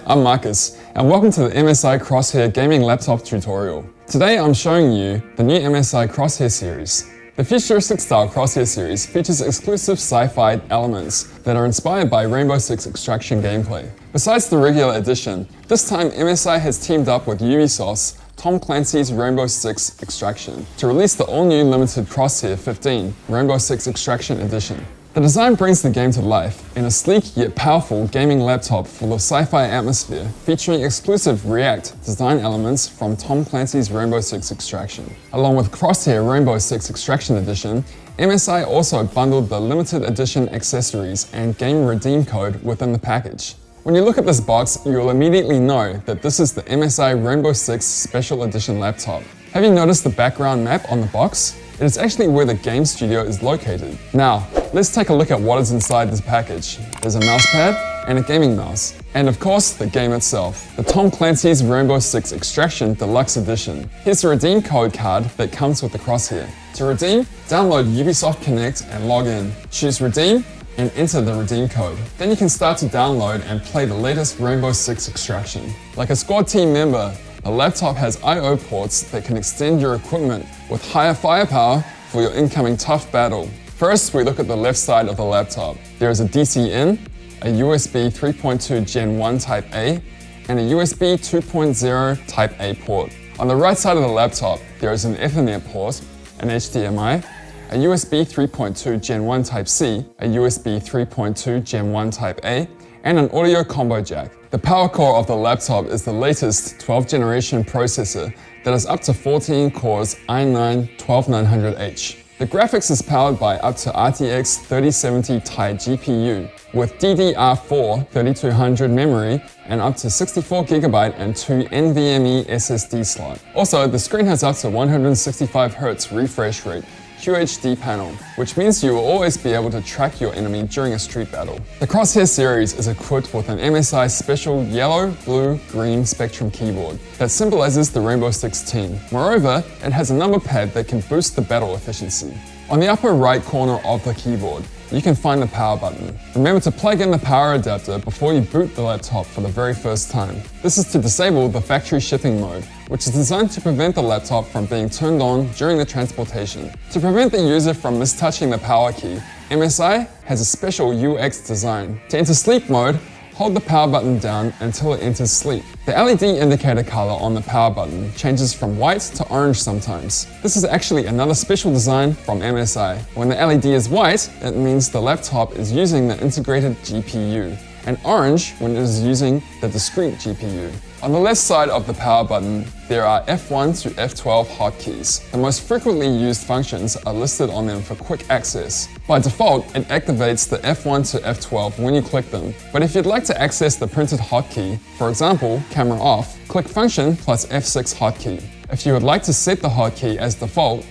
I'm Marcus, and welcome to the MSI Crosshair Gaming Laptop tutorial. Today I'm showing you the new MSI Crosshair series. The futuristic style Crosshair series features exclusive sci-fi elements that are inspired by Rainbow Six Extraction gameplay. Besides the regular edition, this time MSI has teamed up with Ubisoft's Tom Clancy's Rainbow Six Extraction to release the all-new limited Crosshair 15 Rainbow Six Extraction Edition. The design brings the game to life in a sleek yet powerful gaming laptop full of sci-fi atmosphere, featuring exclusive React design elements from Tom Clancy's Rainbow Six Extraction. Along with Crosshair Rainbow Six Extraction Edition, MSI also bundled the limited edition accessories and game redeem code within the package. When you look at this box, you'll immediately know that this is the MSI Rainbow Six Special Edition laptop. Have you noticed the background map on the box? It is actually where the game studio is located. Now, let's take a look at what is inside this package. There's a mousepad and a gaming mouse. And of course, the game itself. The Tom Clancy's Rainbow Six Extraction Deluxe Edition. Here's the redeem code card that comes with the Crosshair. To redeem, download Ubisoft Connect and log in. Choose Redeem and enter the redeem code. Then you can start to download and play the latest Rainbow Six Extraction. Like a squad team member, the laptop has I/O ports that can extend your equipment with higher firepower for your incoming tough battle. First, we look at the left side of the laptop. There is a DC in, a USB 3.2 Gen 1 Type A, and a USB 2.0 Type A port. On the right side of the laptop, there is an Ethernet port, an HDMI, a USB 3.2 Gen 1 Type C, a USB 3.2 Gen 1 Type A, and an audio combo jack. The power core of the laptop is the latest 12th generation processor that is up to 14 cores i9-12900H. The graphics is powered by up to RTX 3070 Ti GPU with DDR4 3200 memory and up to 64GB and 2 NVMe SSD slot. Also, the screen has up to 165Hz refresh rate QHD panel, which means you will always be able to track your enemy during a street battle. The Crosshair series is equipped with an MSI special yellow, blue, green Spectrum keyboard that symbolizes the Rainbow Six team. Moreover, it has a number pad that can boost the battle efficiency. On the upper right corner of the keyboard, you can find the power button. Remember to plug in the power adapter before you boot the laptop for the very first time. This is to disable the factory shipping mode, which is designed to prevent the laptop from being turned on during the transportation. To prevent the user from mistouching the power key, MSI has a special UX design. To enter sleep mode, hold the power button down until it enters sleep. The LED indicator color on the power button changes from white to orange sometimes. This is actually another special design from MSI. When the LED is white, it means the laptop is using the integrated GPU, and orange when it is using the discrete GPU. On the left side of the power button, there are F1 to F12 hotkeys. The most frequently used functions are listed on them for quick access. By default, it activates the F1 to F12 when you click them. But if you'd like to access the printed hotkey, for example, camera off, click Function plus F6 hotkey. If you would like to set the hotkey as default,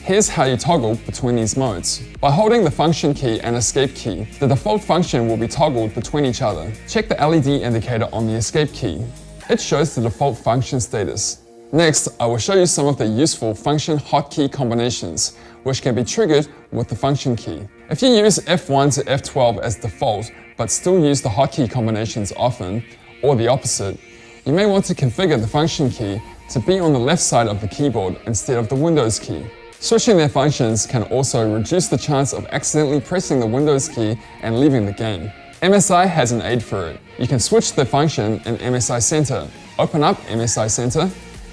here's how you toggle between these modes. By holding the function key and escape key, the default function will be toggled between each other. Check the LED indicator on the escape key. It shows the default function status. Next, I will show you some of the useful function hotkey combinations, which can be triggered with the function key. If you use F1 to F12 as default, but still use the hotkey combinations often, or the opposite, you may want to configure the function key to be on the left side of the keyboard instead of the Windows key. Switching their functions can also reduce the chance of accidentally pressing the Windows key and leaving the game. MSI has an aid for it. You can switch the function in MSI Center. Open up MSI Center,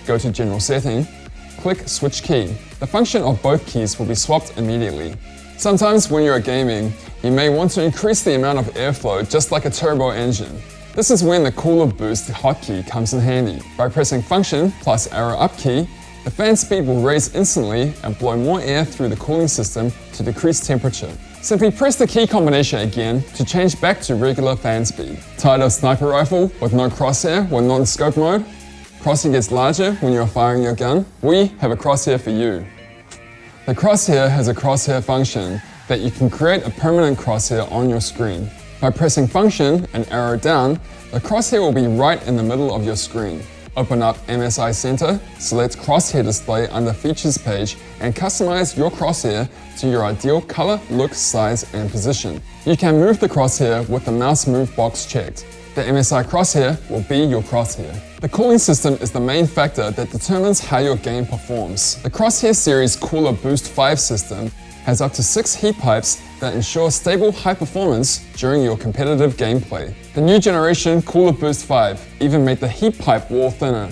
go to General Setting, click Switch Key. The function of both keys will be swapped immediately. Sometimes when you're gaming, you may want to increase the amount of airflow just like a turbo engine. This is when the Cooler Boost hotkey comes in handy. By pressing Function plus arrow up key, the fan speed will raise instantly and blow more air through the cooling system to decrease temperature. Simply press the key combination again to change back to regular fan speed. Tired of sniper rifle with no crosshair when not in scope mode? Crosshair gets larger when you are firing your gun? We have a crosshair for you. The crosshair has a crosshair function that you can create a permanent crosshair on your screen. By pressing Function and arrow down, the crosshair will be right in the middle of your screen. Open up MSI Center, select Crosshair Display under Features page, and customize your crosshair to your ideal color, look, size, and position. You can move the crosshair with the mouse move box checked. The MSI Crosshair will be your crosshair. The cooling system is the main factor that determines how your game performs. The Crosshair series Cooler Boost 5 system has up to 6 heat pipes that ensure stable high performance during your competitive gameplay. The new generation Cooler Boost 5 even made the heat pipe wall thinner,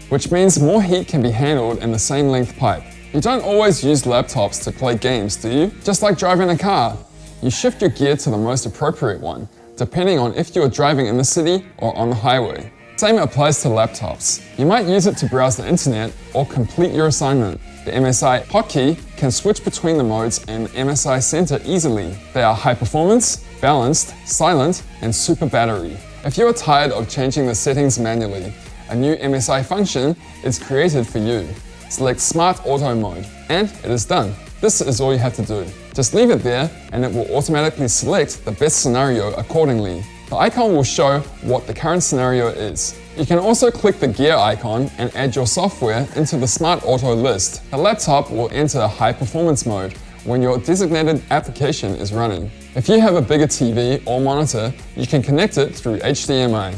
which means more heat can be handled in the same length pipe. You don't always use laptops to play games, do you? Just like driving a car, you shift your gear to the most appropriate one, depending on if you are driving in the city or on the highway. Same applies to laptops. You might use it to browse the internet or complete your assignment. The MSI hotkey can switch between the modes and MSI Center easily. They are high performance, balanced, silent, and super battery. If you are tired of changing the settings manually, a new MSI function is created for you. Select Smart Auto mode, and it is done. This is all you have to do. Just leave it there and it will automatically select the best scenario accordingly. The icon will show what the current scenario is. You can also click the gear icon and add your software into the Smart Auto list. The laptop will enter high performance mode when your designated application is running. If you have a bigger TV or monitor, you can connect it through HDMI.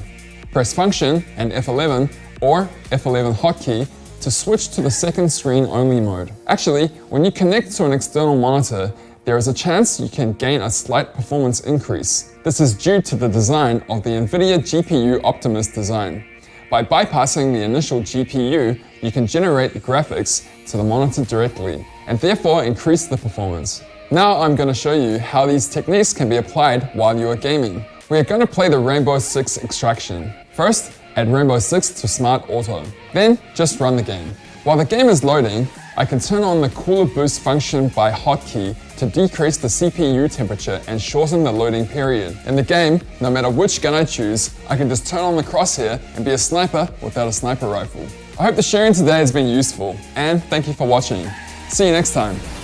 Press Function and F11 or F11 hotkey to switch to the second screen only mode. Actually, when you connect to an external monitor, there is a chance you can gain a slight performance increase. This is due to the design of the NVIDIA GPU Optimus design. By bypassing the initial GPU, you can generate the graphics to the monitor directly, and therefore increase the performance. Now I'm going to show you how these techniques can be applied while you are gaming. We are going to play the Rainbow Six extraction. First, add Rainbow Six to Smart Auto. Then, just run the game. While the game is loading, I can turn on the Cooler Boost function by hotkey to decrease the CPU temperature and shorten the loading period. In the game, no matter which gun I choose, I can just turn on the crosshair and be a sniper without a sniper rifle. I hope the sharing today has been useful, and thank you for watching. See you next time.